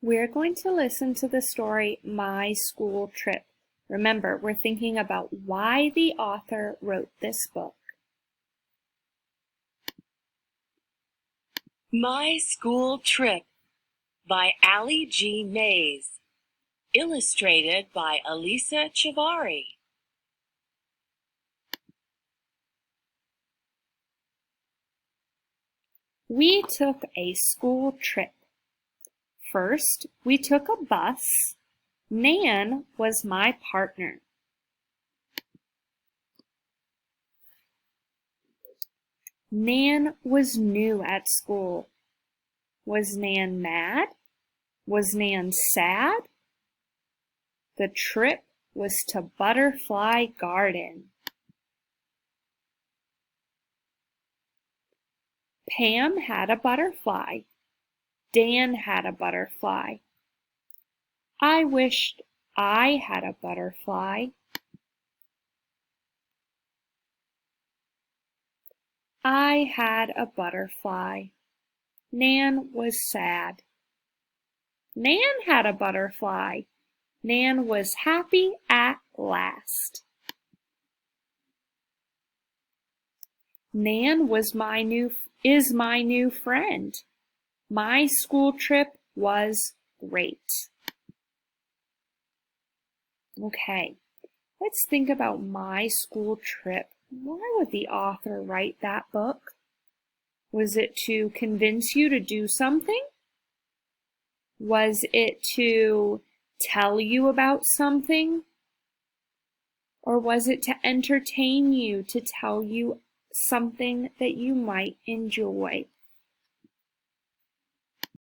We're going to listen to the story My School Trip. Remember, we're thinking about why the author wrote this book. My School Trip by Allie G. Mays. Illustrated by Elisa Chivari. We took a school trip. First, we took a bus. Nan was my partner. Nan was new at school. Was Nan mad? Was Nan sad? The trip was to Butterfly Garden. Pam had a butterfly. Dan had a butterfly. I wished I had a butterfly. I had a butterfly. Nan was sad. Nan had a butterfly. Nan was happy at last. Nan is my new friend. My school trip was great. Okay, let's think about my school trip. Why would the author write that book? Was it to convince you to do something? Was it to tell you about something? Or was it to entertain you, to tell you something that you might enjoy?